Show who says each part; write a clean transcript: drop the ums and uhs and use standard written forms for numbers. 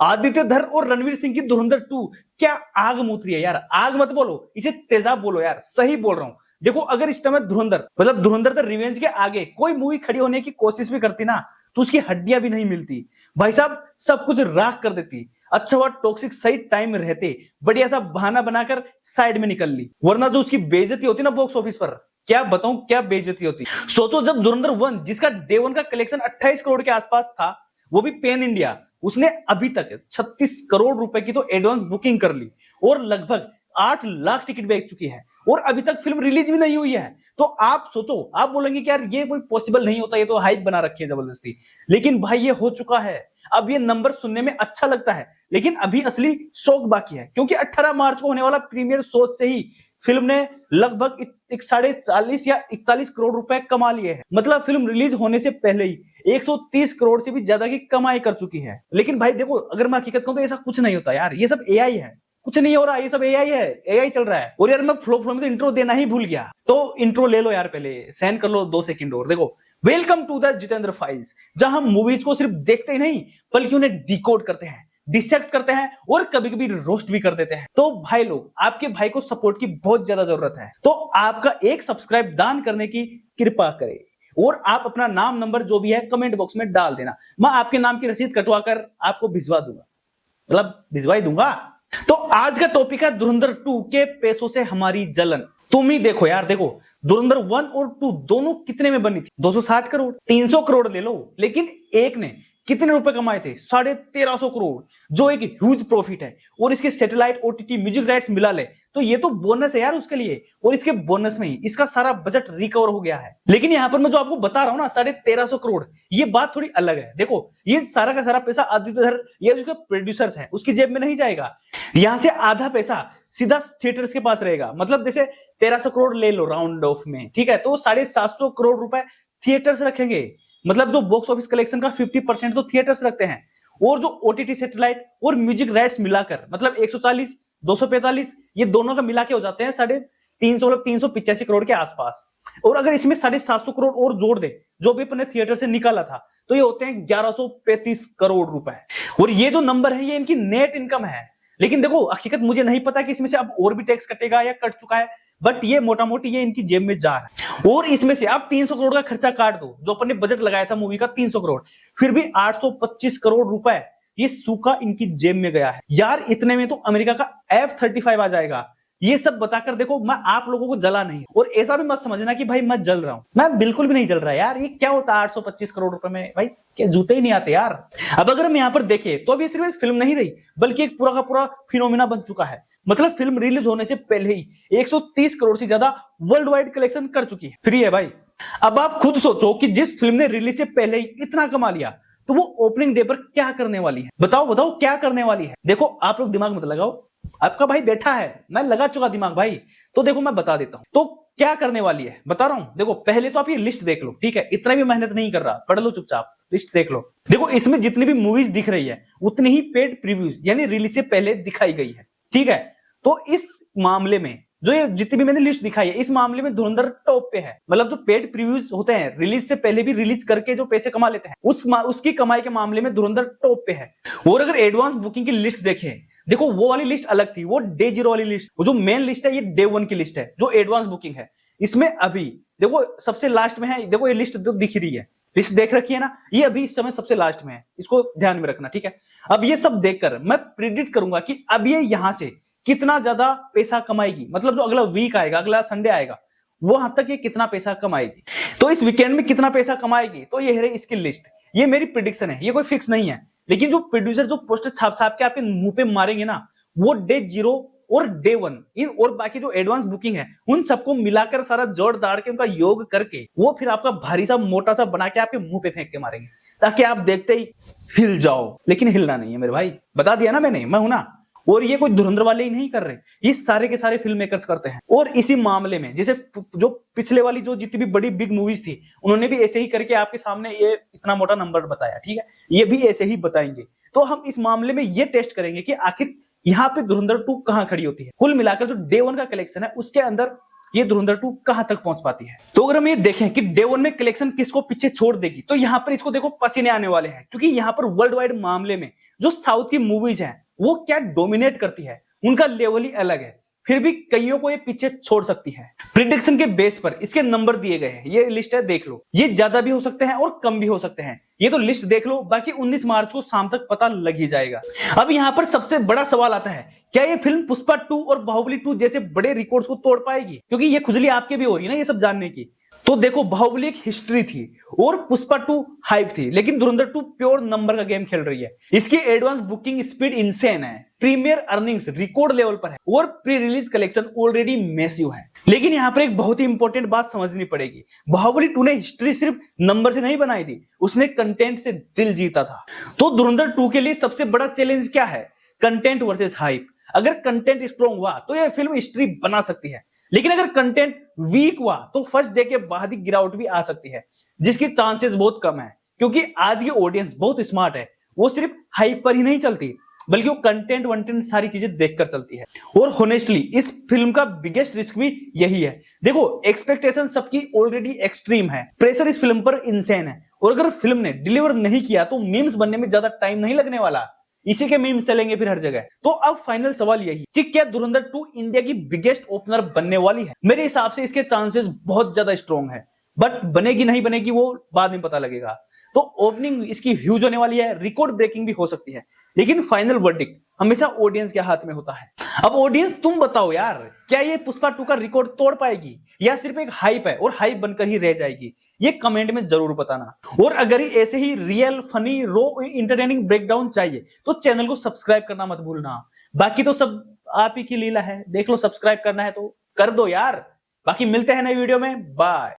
Speaker 1: आदित्य धर और रणवीर सिंह की धुरंधर 2 क्या आग मूत रही है यार। आग मत बोलो, इसे तेजाब बोलो यार, सही बोल रहा हूं। देखो अगर इस टाइम धुरंधर मतलब धुरंधर द रिवेंज के आगे कोई मूवी खड़ी होने की कोशिश भी करती ना तो उसकी हड्डियां भी नहीं मिलती भाई साहब, सब कुछ राख कर देती। अच्छा हुआ टॉक्सिक सही टाइम में रहते, बढ़िया सा बहाना बनाकर साइड में निकल ली, वरना जो उसकी बेइज्जती होती ना बॉक्स ऑफिस पर, क्या बताऊं क्या बेइज्जती होती। सोचो जब धुरंधर 1 जिसका डे 1 का कलेक्शन 28 करोड़ के आसपास था, वो भी पैन इंडिया, उसने अभी तक 36 करोड़ रुपए की तो एडवांस बुकिंग कर ली और लगभग 8 लाख टिकट बेच चुकी है और अभी तक फिल्म रिलीज भी नहीं हुई है। तो आप सोचो, आप बोलेंगे कि यार ये कोई पॉसिबल नहीं होता, ये तो हाइप बना रखी है जबरदस्ती, लेकिन भाई ये हो चुका है। अब ये नंबर सुनने में अच्छा लगता है लेकिन अभी असली शौक बाकी है, क्योंकि 18 मार्च को होने वाला प्रीमियर शो से ही फिल्म ने लगभग 40 या 41 करोड़ रुपए कमा लिए हैं। मतलब फिल्म रिलीज होने से पहले ही 130 करोड़ से भी ज्यादा की कमाई कर चुकी है। लेकिन भाई देखो अगर मैं हकीकत कहूं तो ऐसा कुछ नहीं होता यार, ये सब एआई है, कुछ नहीं हो रहा, ये सब एआई है, एआई चल रहा है। और यार मैं फ्लो में तो इंट्रो देना ही भूल गया, तो इंट्रो ले लो यार, पहले सहन कर लो 2 सेकंड और। देखो welcome to the Jitendra files, जहां हम मूवीज को सिर्फ देखते ही नहीं बल्कि उन्हें डिकोड करते हैं, डिसेक्ट करते हैं और कभी कभी रोस्ट भी कर देते हैं। तो भाई लोग, आपके भाई को सपोर्ट की बहुत ज्यादा जरूरत है, तो आपका एक सब्सक्राइब दान करने की कृपा करें और आप अपना नाम नंबर जो भी है कमेंट बॉक्स में डाल देना, मैं आपके नाम की रसीद कटवाकर आपको भिजवा दूंगा, मतलब भिजवा ही दूंगा। तो आज का टॉपिक है धुरंधर 2 के पैसों से हमारी जलन। तुम ही देखो यार, देखो धुरंधर 1 और 2 दोनों कितने में बनी थी, 260 करोड़, 300 करोड़ ले लो, लेकिन एक ने कितने रुपए कमाए थे, 1350 करोड़, जो एक ह्यूज प्रॉफिट है। और इसके सैटेलाइट ओटीटी म्यूजिक राइट्स मिला ले तो ये तो बोनस है यार उसके लिए, और इसके बोनस में ही इसका सारा बजट रिकवर हो गया है। लेकिन यहां पर मैं जो आपको बता रहा हूं ना 1350 करोड़, ये बात थोड़ी अलग है। देखो ये सारा का सारा पैसा आदित्य धर, ये उसके प्रोड्यूसर्स हैं, उसकी जेब में नहीं जाएगा। यहां से आधा पैसा सीधा थिएटर्स के पास रहेगा, मतलब जैसे 1300 करोड़ ले लो राउंड ऑफ में, ठीक है, तो 750 करोड़ रुपए थिएटर्स रखेंगे। मतलब जो बॉक्स ऑफिस कलेक्शन का 50% तो थिएटर्स रखते हैं, और जो ओटीटी सैटेलाइट और म्यूजिक राइट्स मिलाकर मतलब 140 245 ये दोनों का मिला के हो जाते हैं 350 मतलब 385 करोड़ के आसपास। और अगर इसमें 750 करोड़ और जोड़ दे जो भी अपने थिएटर से निकाला था तो ये होते हैं 1135 करोड़ रुपए। और ये जो नंबर है ये इनकी नेट इनकम है। लेकिन देखो हकीकत मुझे नहीं पता कि इसमें से अब और भी टैक्स कटेगा या कट चुका है, बट ये मोटा मोटी ये इनकी जेब में जा रहा है। और इसमें से आप 300 करोड़ का खर्चा काट दो, जो अपन ने बजट लगाया था मूवी का 300 करोड़, फिर भी 825 करोड़ रुपए ये सूखा इनकी जेब में गया है यार। इतने में तो अमेरिका का F-35 आ जाएगा। ये सब बताकर देखो मैं आप लोगों को जला नहीं, और ऐसा भी मत समझना कि भाई मैं जल रहा हूं, मैं बिल्कुल भी नहीं जल रहा यार। ये क्या होता है 825 करोड़ रुपए में, भाई क्या जूते ही नहीं आते यार। अब अगर हम यहां पर देखें तो अब ये सिर्फ एक फिल्म नहीं रही बल्कि एक पूरा का पूरा फिनोमिना बन चुका है। मतलब फिल्म रिलीज होने से पहले ही 130 करोड़ से ज्यादा वर्ल्ड वाइड कलेक्शन कर चुकी है। फ्री है भाई। अब आप खुद सोचो कि जिस फिल्म ने रिलीज से पहले ही इतना कमा लिया तो वो ओपनिंग डे पर क्या करने वाली है, बताओ बताओ क्या करने वाली है। देखो आप लोग दिमाग मत लगाओ, आपका भाई बैठा है, मैं लगा चुका दिमाग भाई। तो देखो मैं बता देता हूं तो क्या करने वाली है, बता रहा हूं। देखो पहले तो आप ये लिस्ट देख लो, ठीक है, इतना भी मेहनत नहीं कर रहा, पढ़ लो चुपचाप, लिस्ट देख लो। देखो इसमें जितनी भी मूवीज दिख रही है उतनी ही पेड प्रीव्यूज यानी रिलीज से पहले दिखाई गई है, ठीक है। तो इस मामले में जो ये जितनी भी मैंने लिस्ट दिखाई है इस मामले में धुरंधर टॉप पे है। मतलब जो पेड प्रीव्यूज होते हैं रिलीज से पहले भी रिलीज करके जो पैसे कमा लेते हैं उसकी कमाई के मामले में धुरंधर टॉप पे है। और अगर एडवांस बुकिंग की लिस्ट देखें, देखो वो वाली लिस्ट अलग थी, वो डे 0 वाली लिस्ट, वो जो मेन लिस्ट है ये डे 1 की लिस्ट है जो एडवांस बुकिंग है। इसमें अभी देखो सबसे लास्ट में है, देखो ये लिस्ट तो दिख रही है, लिस्ट देख रखी है ना, ये अभी इस समय सबसे लास्ट में है, इसको ध्यान में रखना, ठीक है। अब ये सब देखकर मैं प्रिडिक्ट करूंगा कि अब ये यहां से कितना ज्यादा पैसा कमाएगी, मतलब जो अगला वीक आएगा, अगला संडे आएगा, वहां तक ये कितना पैसा कमाएगी, तो इस वीकेंड में कितना पैसा कमाएगी, तो ये है इसकी लिस्ट। ये मेरी प्रिडिक्शन है, ये कोई फिक्स नहीं है, लेकिन जो प्रोड्यूसर जो पोस्टर छाप छाप के आपके मुंह पे मारेंगे ना, वो डे 0 और डे 1 इन और बाकी जो एडवांस बुकिंग है उन सबको मिलाकर सारा जोड़ दाड़ के उनका योग करके वो फिर आपका भारी सा मोटा सा बना के आपके मुंह पे फेंक के मारेंगे, ताकि आप देखते ही हिल जाओ। लेकिन हिलना नहीं है मेरे भाई, बता दिया ना मैंने, मैं हूं ना। और ये कोई धुरंधर वाले ही नहीं कर रहे, ये सारे के सारे फिल्म मेकर्स करते हैं। और इसी मामले में जैसे जो पिछले वाली जो जितनी भी बड़ी बिग मूवीज थी उन्होंने भी ऐसे ही करके आपके सामने ये इतना मोटा नंबर बताया, ठीक है, ये भी ऐसे ही बताएंगे। तो हम इस मामले में ये टेस्ट करेंगे कि आखिर यहाँ पे धुरंधर 2 कहां खड़ी होती है। कुल मिलाकर जो डे 1 का कलेक्शन है उसके अंदर ये धुरंधर 2 कहां तक पहुंच पाती है। तो अगर हम ये देखें कि डे 1 में कलेक्शन किसको पीछे छोड़ देगी, तो यहां पर इसको देखो पसीने आने वाले हैं, क्योंकि यहां पर वर्ल्ड वाइड मामले में जो साउथ की मूवीज हैं वो क्या डोमिनेट करती है, उनका लेवल ही अलग है। फिर भी कईयों को ये पीछे छोड़ सकती है। प्रिडिक्शन के बेस पर इसके नंबर दिए गए हैं, ये लिस्ट है, देख लो। ये ज्यादा भी हो सकते हैं और कम भी हो सकते हैं, ये तो लिस्ट देख लो। बाकी 19 मार्च को शाम तक पता लग ही जाएगा। अब यहां पर सबसे बड़ा सवाल आता है, क्या ये फिल्म पुष्पा 2 और बाहुबली 2 जैसे बड़े रिकॉर्ड्स को तोड़ पाएगी? क्योंकि ये खुजली आपके भी हो रही है ना ये सब जानने की। तो देखो, बाहुबली एक हिस्ट्री थी और पुष्पा 2 हाइप थी, लेकिन धुरंधर 2 प्योर नंबर का गेम खेल रही है। इसकी एडवांस बुकिंग स्पीड इंसेन है, प्रीमियर अर्निंग्स रिकॉर्ड लेवल पर है और pre release collection already massive है। लेकिन यहां पर एक बहुत ही इंपॉर्टेंट बात समझनी पड़ेगी, बाहुबली 2 ने हिस्ट्री सिर्फ नंबर से नहीं बनाई थी, उसने कंटेंट से दिल जीता था। तो धुरंधर 2 के लिए सबसे बड़ा चैलेंज क्या है? Content versus hype. अगर कंटेंट स्ट्रॉन्ग हुआ तो यह फिल्म हिस्ट्री बना सकती है, लेकिन अगर कंटेंट वीक हुआ तो फर्स्ट डे के बाद ही गिरावट भी आ सकती है, जिसकी चांसेस बहुत कम है। क्योंकि आज की ऑडियंस बहुत स्मार्ट है, वो सिर्फ हाइप पर ही नहीं चलती, बल्कि वो कंटेंट वंटेंट सारी चीजें देखकर चलती है। और होनेस्टली इस फिल्म का बिगेस्ट रिस्क भी यही है। देखो, एक्सपेक्टेशन सबकी ऑलरेडी एक्सट्रीम है, प्रेशर इस फिल्म पर इंसेन है, और अगर फिल्म ने डिलीवर नहीं किया तो मीम्स बनने में ज्यादा टाइम नहीं लगने वाला, इसी के मीम्स चलेंगे फिर हर जगह। तो अब फाइनल सवाल यही कि क्या धुरंधर 2 इंडिया की बिगेस्ट ओपनर बनने वाली है? मेरे हिसाब से इसके चांसेस बहुत ज्यादा स्ट्रॉन्ग है, बट बनेगी नहीं बनेगी वो बाद में पता लगेगा। तो ओपनिंग इसकी ह्यूज होने वाली है, रिकॉर्ड ब्रेकिंग भी हो सकती है, लेकिन फाइनल वर्डिक्ट हमेशा ऑडियंस के हाथ में होता है। अब ऑडियंस तुम बताओ यार, क्या ये पुष्पा 2 का रिकॉर्ड तोड़ पाएगी या सिर्फ एक हाइप है और हाइप बनकर ही रह जाएगी? ये कमेंट में जरूर बताना। और अगर ऐसे ही रियल फनी रो इंटरटेनिंग ब्रेकडाउन चाहिए तो चैनल को सब्सक्राइब करना मत भूलना। बाकी तो सब आप ही की लीला है, देख लो, सब्सक्राइब करना है तो कर दो यार। बाकी मिलते हैं नई वीडियो में, बाय।